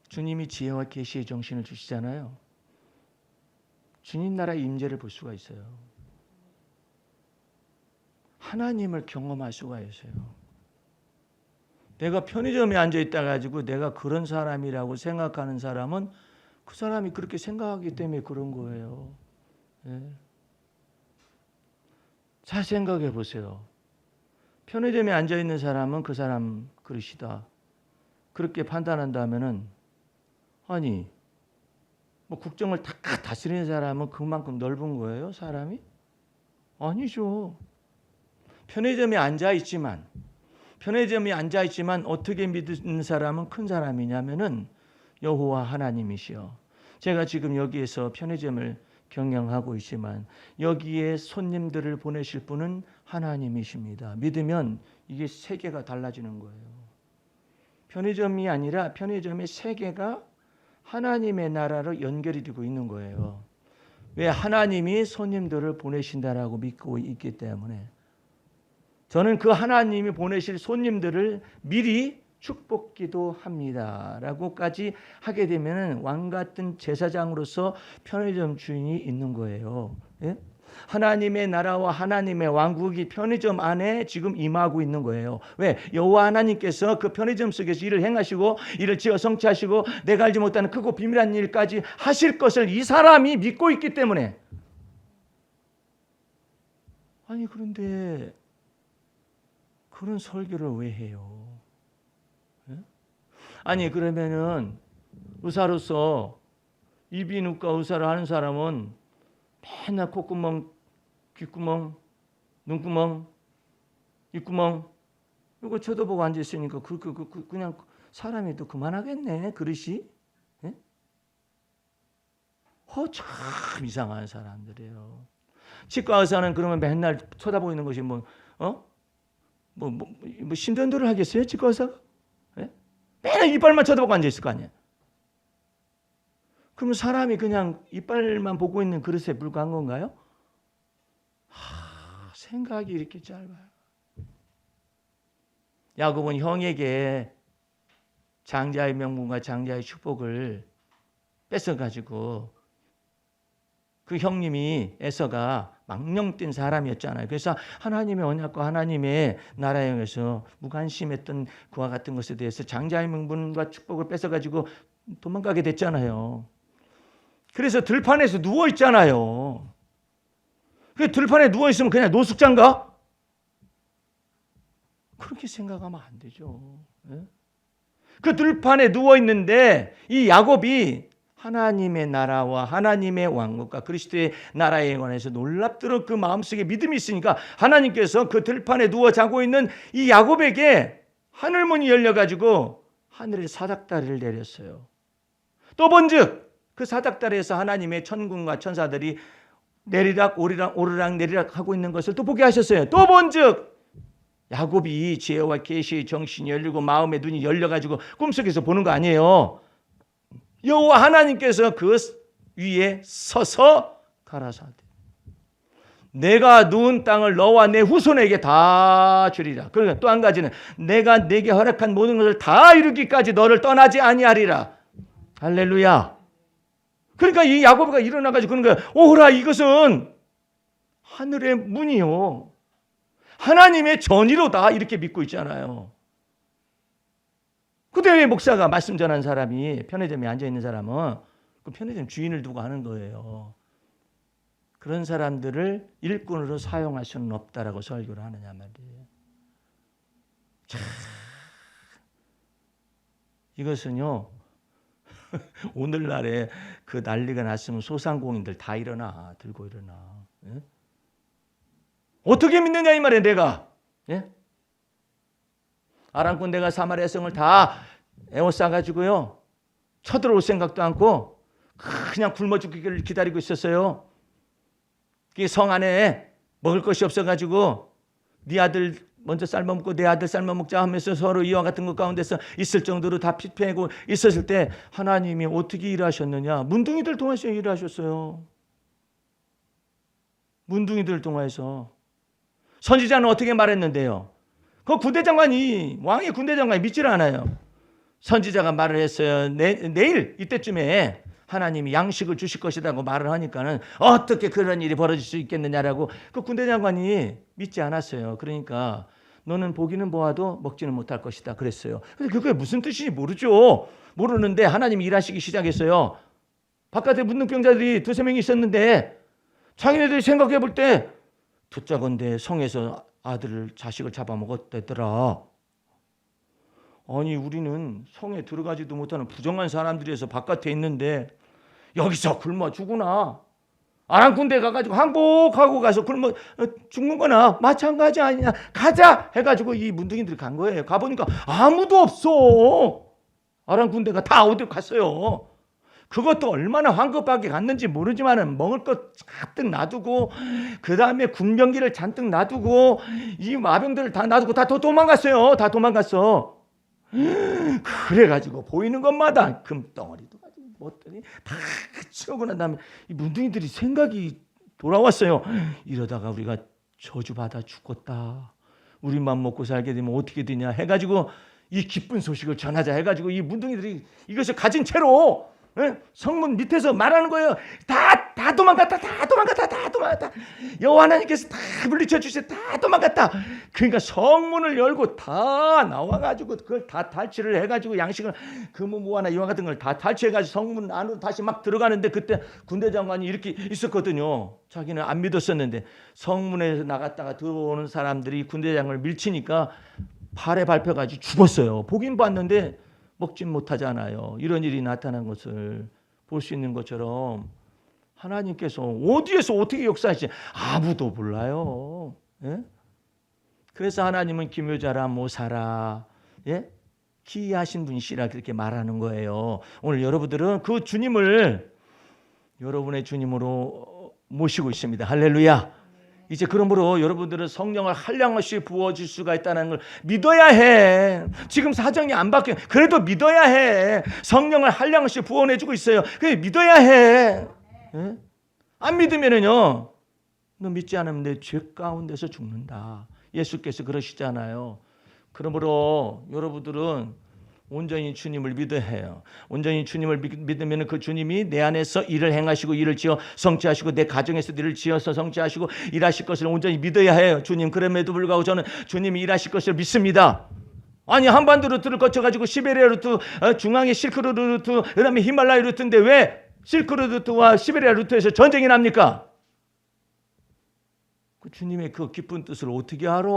주님이 지혜와 계시의 정신을 주시잖아요. 주님 나라의 임재를 볼 수가 있어요. 하나님을 경험할 수가 있어요. 내가 편의점에 앉아 있다 가지고 내가 그런 사람이라고 생각하는 사람은 그 사람이 그렇게 생각하기 때문에 그런 거예요. 예. 잘 생각해 보세요. 편의점에 앉아 있는 사람은 그 사람 그릇이다, 그렇게 판단한다면은, 아니 뭐 국정을 다 다스리는 사람은 그만큼 넓은 거예요, 사람이? 아니죠. 편의점에 앉아 있지만 어떻게 믿는 사람은 큰 사람이냐면은 여호와 하나님이시여. 제가 지금 여기에서 편의점을 경영하고 있지만 여기에 손님들을 보내실 분은 하나님이십니다. 믿으면 이게 세계가 달라지는 거예요. 편의점이 아니라 편의점의 세계가 하나님의 나라로 연결이 되고 있는 거예요. 왜? 하나님이 손님들을 보내신다라고 믿고 있기 때문에. 저는 그 하나님이 보내실 손님들을 미리 축복기도 합니다 라고까지 하게 되면 왕 같은 제사장으로서 편의점 주인이 있는 거예요. 예? 하나님의 나라와 하나님의 왕국이 편의점 안에 지금 임하고 있는 거예요. 왜? 여호와 하나님께서 그 편의점 속에서 일을 행하시고 일을 지어 성취하시고 내가 알지 못하는 크고 비밀한 일까지 하실 것을 이 사람이 믿고 있기 때문에. 아니 그런데 그런 설교를 왜 해요? 예? 아니 그러면은 의사로서 이비인후과 의사를 하는 사람은 맨날 콧구멍, 귓구멍, 눈구멍, 입구멍 이거 쳐다보고 앉아 있으니까 그냥 사람이 또 그만하겠네 그릇이. 예? 참 이상한 사람들이에요. 치과 의사는 그러면 맨날 쳐다보고 있는 것이 뭐 신전도를 하겠어요? 치과 의사가? 예? 맨날 이빨만 쳐다보고 앉아 있을 거 아니에요. 그럼 사람이 그냥 이빨만 보고 있는 그릇에 불과한 건가요? 생각이 이렇게 짧아요. 야곱은 형에게 장자의 명분과 장자의 축복을 뺏어가지고 그 형님이 에서가 망령된 사람이었잖아요. 그래서 하나님의 언약과 하나님의 나라에 향해서 무관심했던 그와 같은 것에 대해서 장자의 명분과 축복을 뺏어가지고 도망가게 됐잖아요. 그래서 들판에서 누워 있잖아요. 그 들판에 누워 있으면 그냥 노숙자인가? 그렇게 생각하면 안 되죠. 그 들판에 누워 있는데 이 야곱이 하나님의 나라와 하나님의 왕국과 그리스도의 나라에 관해서 놀랍도록 그 마음속에 믿음이 있으니까 하나님께서 그 들판에 누워 자고 있는 이 야곱에게 하늘문이 열려가지고 하늘에 사닥다리를 내렸어요. 또 본즉 그 사닥다리에서 하나님의 천군과 천사들이 내리락 오르락 내리락 하고 있는 것을 또 보게 하셨어요. 또 본즉 야곱이 지혜와 계시의 정신이 열리고 마음의 눈이 열려가지고 꿈속에서 보는 거 아니에요. 여호와 하나님께서 그 위에 서서 가라사대 내가 누운 땅을 너와 내 후손에게 다 주리라. 그러니까 또 한 가지는 내가 내게 허락한 모든 것을 다 이루기까지 너를 떠나지 아니하리라. 할렐루야. 그러니까 이 야곱이가 일어나가지고 그런 거야. 오라, 이것은 하늘의 문이요, 하나님의 전의로다, 이렇게 믿고 있잖아요. 그때 왜 목사가 말씀 전한 사람이 편의점에 앉아있는 사람은 그 편의점 주인을 두고 하는 거예요. 그런 사람들을 일꾼으로 사용할 수는 없다라고 설교를 하느냐 말이에요. 참, 이것은요 오늘날에 그 난리가 났으면 소상공인들 다 일어나, 들고 일어나. 예? 어떻게 믿느냐 이 말이에요. 내가 아람 군대가 사마리아 성을 다 에워싸가지고요 쳐들어올 생각도 않고 그냥 굶어 죽기를 기다리고 있었어요. 성 안에 먹을 것이 없어가지고 네 아들 먼저 삶아먹고 내 아들 삶아먹자 하면서 서로 이와 같은 것 가운데서 있을 정도로 다 피폐고 있었을 때 하나님이 어떻게 일하셨느냐? 문둥이들 통해서 일하셨어요. 문둥이들 통해서. 선지자는 어떻게 말했는데요? 그 군대장관이, 왕의 군대장관이 믿질 않아요. 선지자가 말을 했어요. 내일 이때쯤에 하나님이 양식을 주실 것이라고 말을 하니까는 어떻게 그런 일이 벌어질 수 있겠느냐라고 그 군대장관이 믿지 않았어요. 그러니까 너는 보기는 보아도 먹지는 못할 것이다 그랬어요. 근데 그게 무슨 뜻인지 모르죠. 모르는데 하나님이 일하시기 시작했어요. 바깥에 문둥병자들이 두세 명이 있었는데 자기네들이 생각해 볼 때 듣자건대 성에서 자식을 잡아먹었다더라. 아니 우리는 성에 들어가지도 못하는 부정한 사람들이어서 바깥에 있는데 여기서 굶어 죽으나 아람 군대 가가지고 항복하고 가서 굶어 죽는 거나 마찬가지 아니냐, 가자 해가지고 이 문둥이들이 간 거예요. 가보니까 아무도 없어. 아람 군대가 다 어디 갔어요. 그것도 얼마나 황급하게 갔는지 모르지만 먹을 것 잔뜩 놔두고 그 다음에 군병기를 잔뜩 놔두고 이 마병들을 다 놔두고 다 도망갔어요. 다 도망갔어. 그래가지고 보이는 것마다 금덩어리도 가지고 뭐더니 다 치우고 난 다음에 이 문둥이들이 생각이 돌아왔어요. 이러다가 우리가 저주받아 죽겠다. 우리만 먹고 살게 되면 어떻게 되냐 해가지고 이 기쁜 소식을 전하자 해가지고 이 문둥이들이 이것을 가진 채로 성문 밑에서 말하는 거예요. 다 도망갔다. 여호와 하나님께서 다 물리쳐 주세요. 다 도망갔다. 그러니까 성문을 열고 다 나와가지고 그걸 다 탈취를 해가지고 양식을 금은 무화나 이와 같은 걸 다 탈취해가지고 성문 안으로 다시 막 들어가는데 그때 군대장관이 이렇게 있었거든요. 자기는 안 믿었었는데 성문에서 나갔다가 들어오는 사람들이 군대장관을 밀치니까 팔에 밟혀가지고 죽었어요. 보긴 봤는데 먹진 못하잖아요. 이런 일이 나타난 것을 볼 수 있는 것처럼 하나님께서 어디에서 어떻게 역사하실지 아무도 몰라요. 예? 그래서 하나님은 기묘자라 모사라, 기이하신 분이시라 그렇게 말하는 거예요. 오늘 여러분들은 그 주님을 여러분의 주님으로 모시고 있습니다. 할렐루야. 이제 그러므로 여러분들은 성령을 한량없이 부어줄 수가 있다는 걸 믿어야 해. 지금 사정이 안 바뀌어. 그래도 믿어야 해. 성령을 한량없이 부어내주고 있어요. 그래 믿어야 해. 예? 안 믿으면은요, 너 믿지 않으면 내 죄 가운데서 죽는다. 예수께서 그러시잖아요. 그러므로 여러분들은 온전히 주님을 믿어야 해요. 온전히 주님을 믿으면 그 주님이 내 안에서 일을 행하시고 일을 지어 성취하시고 내 가정에서 일을 지어서 성취하시고 일하실 것을 온전히 믿어야 해요. 주님, 그럼에도 불구하고 저는 주님이 일하실 것을 믿습니다. 아니, 한반도 루트를 거쳐가지고 시베리아 루트, 중앙의 실크로드 루트, 그 다음에 히말라야 루트인데 왜 실크로드 루트와 시베리아 루트에서 전쟁이 납니까? 그 주님의 그 깊은 뜻을 어떻게 알아?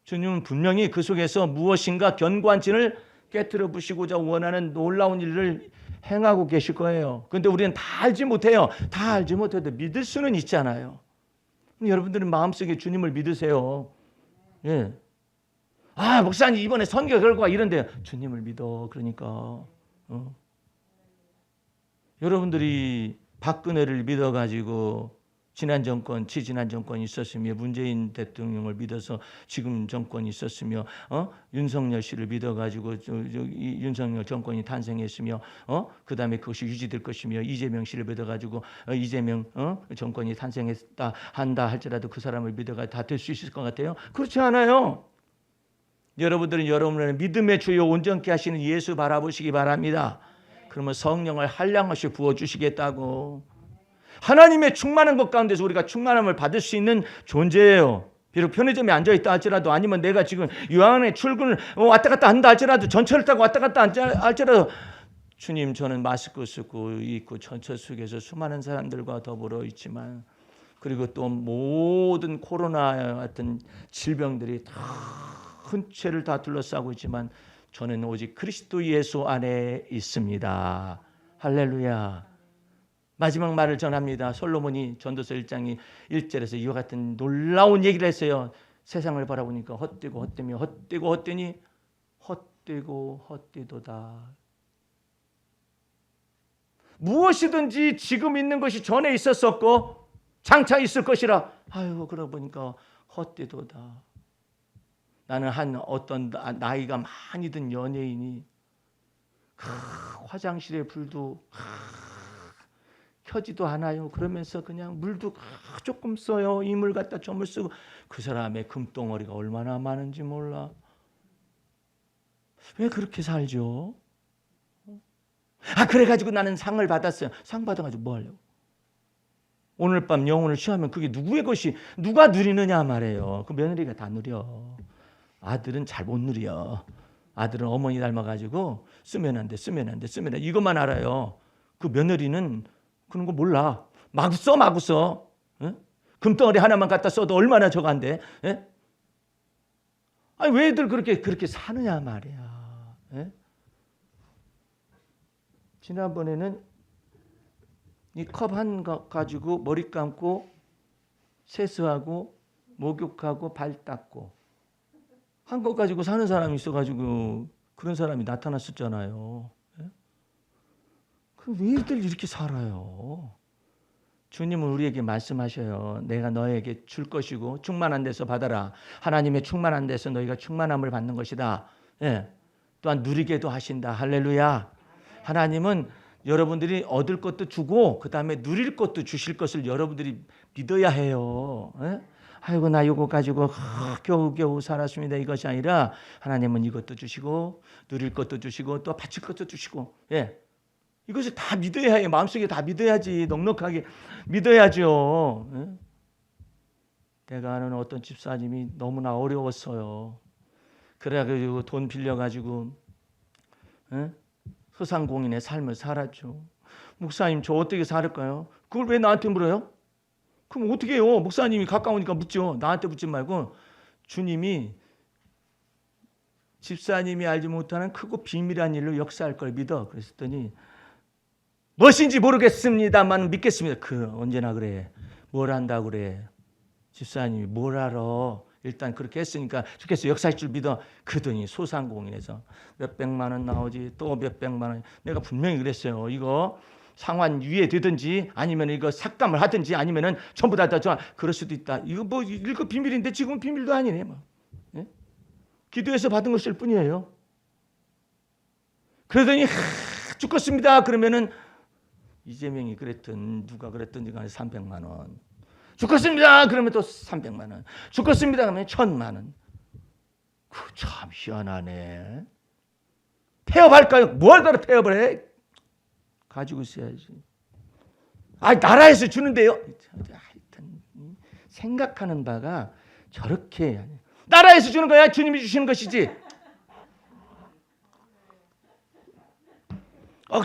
주님은 분명히 그 속에서 무엇인가 견고한진을 깨트려 부시고자 원하는 놀라운 일을 행하고 계실 거예요. 그런데 우리는 다 알지 못해요. 다 알지 못해도 믿을 수는 있잖아요. 여러분들은 마음속에 주님을 믿으세요. 예. 아, 목사님 이번에 선거 결과 이런데 주님을 믿어. 그러니까 여러분들이 박근혜를 믿어가지고 지난 정권, 지지난 정권이 있었으며 문재인 대통령을 믿어서 지금 정권이 있었으며 윤석열 씨를 믿어가지고 윤석열 정권이 탄생했으며 그 다음에 그것이 유지될 것이며 이재명 씨를 믿어가지고 이재명 정권이 탄생했다 한다 할지라도 그 사람을 믿어가 다 될 수 있을 것 같아요? 그렇지 않아요. 여러분들은 여러분의 믿음의 주요 온전케 하시는 예수 바라보시기 바랍니다. 그러면 성령을 한량없이 부어주시겠다고. 하나님의 충만한 것 가운데서 우리가 충만함을 받을 수 있는 존재예요. 비록 편의점에 앉아있다 할지라도 아니면 내가 지금 요한의 출근을 왔다 갔다 한다 할지라도 전철을 타고 왔다 갔다 할지라도 주님, 저는 마스크 쓰고 있고 전철 속에서 수많은 사람들과 더불어 있지만 그리고 또 모든 코로나 같은 질병들이 다 큰 죄를 다 둘러싸고 있지만 저는 오직 그리스도 예수 안에 있습니다. 할렐루야. 마지막 말을 전합니다. 솔로몬이 전도서 1장이 1절에서 이와 같은 놀라운 얘기를 했어요. 세상을 바라보니까 헛되고 헛되며 헛되고 헛되니 헛되고 헛되도다. 무엇이든지 지금 있는 것이 전에 있었었고 장차 있을 것이라. 아유, 그러고 보니까 헛되도다. 나는 어떤 나이가 많이 든 연예인이 화장실에 불도 켜지도 않아요. 그러면서 그냥 물도 조금 써요. 이물 갖다 점을 쓰고 그 사람의 금덩어리가 얼마나 많은지 몰라. 왜 그렇게 살죠? 그래가지고 나는 상을 받았어요. 상 받아가지고 뭐 하려고? 오늘 밤 영혼을 취하면 그게 누구의 것이 누가 누리느냐 말이에요. 그 며느리가 다 누려. 아들은 잘 못 누려. 아들은 어머니 닮아가지고 쓰면 안 돼, 쓰면 안 돼, 쓰면 안 돼. 이것만 알아요. 그 며느리는 그런 거 몰라. 마구 써, 마구 써. 에? 금덩어리 하나만 갖다 써도 얼마나 저간데. 아니, 왜들 그렇게 사느냐 말이야. 에? 지난번에는 이 컵 한 거 가지고 머리 감고 세수하고 목욕하고 발 닦고 한 것 가지고 사는 사람이 있어가지고 그런 사람이 나타났었잖아요. 왜들 이렇게 살아요? 주님은 우리에게 말씀하셔요. 내가 너에게 줄 것이고 충만한 데서 받아라. 하나님의 충만한 데서 너희가 충만함을 받는 것이다. 예. 또한 누리게도 하신다. 할렐루야. 하나님은 여러분들이 얻을 것도 주고 그 다음에 누릴 것도 주실 것을 여러분들이 믿어야 해요. 예? 아이고, 나 이거 가지고 겨우겨우 살았습니다. 이것이 아니라 하나님은 이것도 주시고 누릴 것도 주시고 또 바칠 것도 주시고, 예. 이것을 다 믿어야 해요. 마음속에 다 믿어야지. 넉넉하게 믿어야죠. 예? 내가 아는 어떤 집사님이 너무나 어려웠어요. 그래가지고 돈 빌려가지고 소상공인의 삶을 살았죠. 목사님, 저 어떻게 살을까요? 그걸 왜 나한테 물어요? 그럼 어떻게 해요? 목사님이 가까우니까 묻죠. 나한테 묻지 말고 주님이 집사님이 알지 못하는 크고 비밀한 일로 역사할 걸 믿어. 그랬더니 무엇인지 모르겠습니다만 믿겠습니다. 언제나 그래. 뭘 안다고 그래. 집사님이 뭘 알아. 일단 그렇게 했으니까 좋겠어. 역사할 줄 믿어. 그러더니 소상공인에서 몇백만 원 나오지 또 몇백만 원. 내가 분명히 그랬어요. 이거 상환 유예되든지 아니면 이거 삭감을 하든지 아니면은 전부 다 그럴 수도 있다. 이거 이거 비밀인데 지금 비밀도 아니네. 뭐. 예? 기도해서 받은 것일 뿐이에요. 그러더니 죽겠습니다. 그러면은 이재명이 그랬든 누가 그랬든지 간에 300만 원. 죽겠습니다. 그러면 또 300만 원. 죽겠습니다. 그러면 1000만 원. 참 희한하네. 폐업할까요? 뭘 따로 폐업을 해? 가지고 있어야지. 나라에서 주는데요. 하여튼 생각하는 바가 저렇게 나라에서 주는 거야? 주님이 주시는 것이지.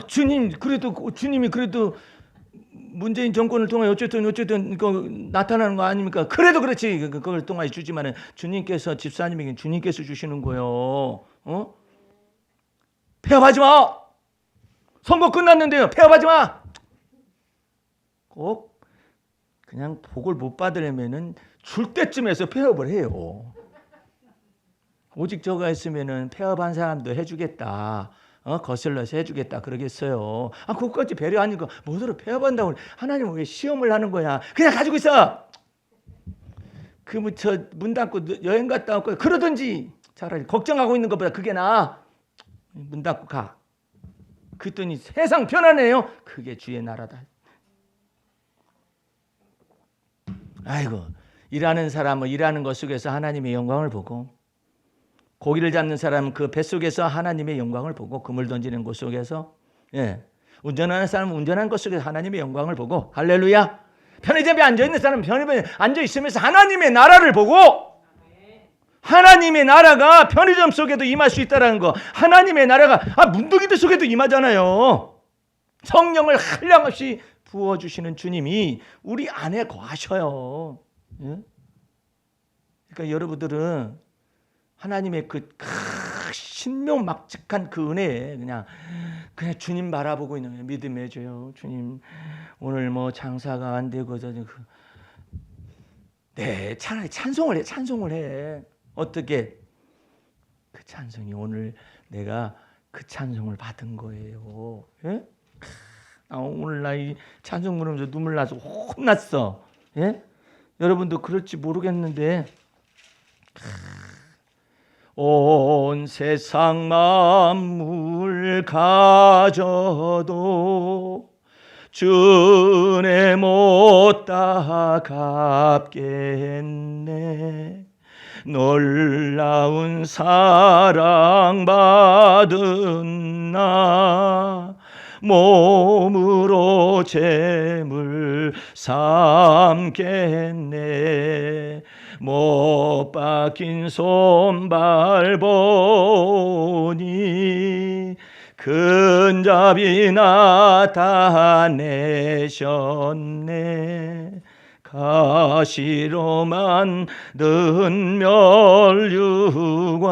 주님이 그래도 문재인 정권을 통해 어쨌든 나타나는 거 아닙니까? 그래도 그렇지. 그걸 통해 주지만은 주님께서 집사님에게 주님께서 주시는 거요. 폐업하지 마. 선거 끝났는데요. 폐업하지 마. 꼭 그냥 복을 못 받으려면은 줄 때쯤에서 폐업을 해요. 오직 저가 있으면은 폐업한 사람도 해주겠다. 거슬러서 해주겠다 그러겠어요. 그것까지 배려하니까 뭐더러 폐업한다고. 하나님은 왜 시험을 하는 거야? 그냥 가지고 있어. 문 닫고 여행 갔다 올 거야. 그러든지 차라리 걱정하고 있는 것보다 그게 나아. 문 닫고 가. 그랬더니 세상 편안해요. 그게 주의 나라다. 아이고, 일하는 사람은 일하는 것 속에서 하나님의 영광을 보고, 고기를 잡는 사람은 그 뱃속에서 하나님의 영광을 보고, 그물 던지는 곳 속에서, 운전하는 사람은 운전하는 것 속에서 하나님의 영광을 보고, 할렐루야. 편의점에 앉아있는 사람은 편의점에 앉아있으면서 하나님의 나라를 보고, 하나님의 나라가 편의점 속에도 임할 수 있다는 거. 하나님의 나라가 문둥이들 속에도 임하잖아요. 성령을 한량없이 부어주시는 주님이 우리 안에 거하셔요. 그러니까 여러분들은 하나님의 그 신묘막측한 그 은혜에 그냥 주님 바라보고 있는 믿음해줘요. 주님 오늘 뭐 장사가 안 되고 차라리 찬송을 해. 어떻게? 그 찬송이 오늘 내가 그 찬송을 받은 거예요. 오늘 나 이 찬송 부르면서 눈물 나서 혼났어. 여러분도 그럴지 모르겠는데, 온 세상 만물 가져도 주네 못다 갚겠네. 놀라운 사랑 받은 나 몸으로 재물 삼겠네. 못 박힌 손발 보니 근잡이 나타내셨네. 가시로 만든 멸류관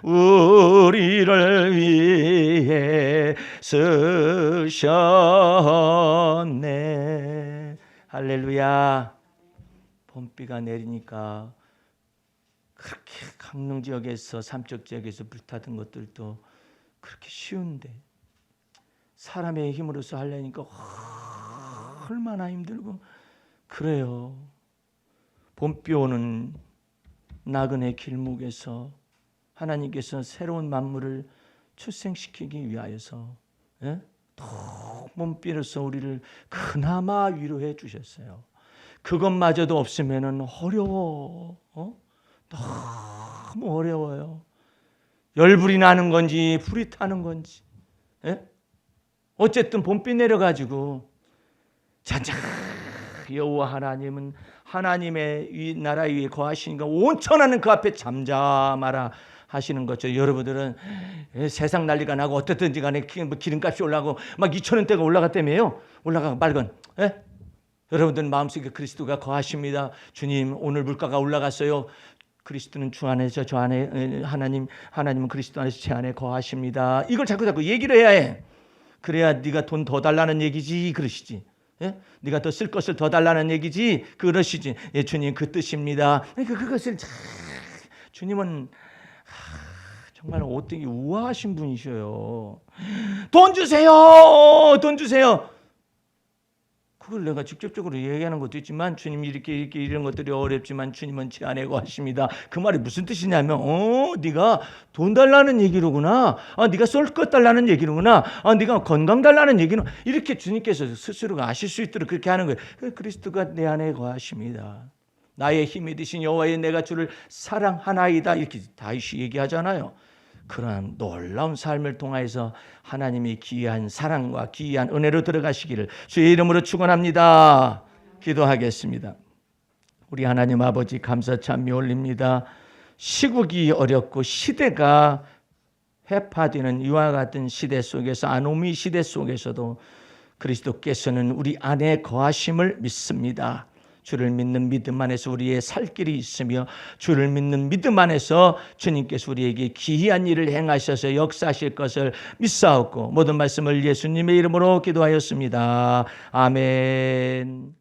우리를 위해 쓰셨네. 할렐루야. 봄비가 내리니까 그렇게 강릉 지역에서 삼척 지역에서 불타던 것들도 그렇게 쉬운데 사람의 힘으로서 하려니까 얼마나 힘들고 그래요. 봄비 오는 나그네 길목에서 하나님께서 새로운 만물을 출생시키기 위하여서 봄비로서 우리를 그나마 위로해 주셨어요. 그것마저도 없으면 어려워. 너무 어려워요. 열불이 나는 건지 불이 타는 건지. 어쨌든 봄비 내려가지고 잔잔 여호와 하나님은 하나님의 이 나라 위에 거하시니까 온천하는 그 앞에 잠잠하라 하시는 거죠. 여러분들은 세상 난리가 나고 어떻든지 간에 기름값이 올라가고 막 2,000원대가 올라갔다며요. 올라가고 말건. 여러분들 마음속에 그리스도가 거하십니다. 주님 오늘 물가가 올라갔어요. 그리스도는 주 안에서 저 안에 하나님은 그리스도 안에서 제 안에 거하십니다. 이걸 자꾸 얘기를 해야 해. 그래야 네가 돈 더 달라는 얘기지 그러시지. 네가 더 쓸 것을 더 달라는 얘기지 그러시지. 주님 그 뜻입니다. 그러니까 그것을 주님은 정말 어떻게 우아하신 분이셔요. 돈 주세요. 돈 주세요. 그걸 내가 직접적으로 얘기하는 것도 있지만 주님 이렇게 이런 것들이 어렵지만 주님은 제 안에 거하십니다. 그 말이 무슨 뜻이냐면 네가 돈 달라는 얘기로구나. 네가 쏠 것 달라는 얘기로구나. 네가 건강 달라는 얘기는 이렇게 주님께서 스스로가 아실 수 있도록 그렇게 하는 거예요. 그리스도가 내 안에 거하십니다. 나의 힘이 되신 여호와의 내가 주를 사랑하나이다. 이렇게 다윗이 얘기하잖아요. 그러한 놀라운 삶을 통해서 하나님이 기이한 사랑과 기이한 은혜로 들어가시기를 주의 이름으로 축원합니다. 기도하겠습니다. 우리 하나님 아버지 감사 찬미 올립니다. 시국이 어렵고 시대가 해파되는 이와 같은 시대 속에서 아노미 시대 속에서도 그리스도께서는 우리 안에 거하심을 믿습니다. 주를 믿는 믿음 안에서 우리의 살 길이 있으며 주를 믿는 믿음 안에서 주님께서 우리에게 기이한 일을 행하셔서 역사하실 것을 믿사옵고 모든 말씀을 예수님의 이름으로 기도하였습니다. 아멘.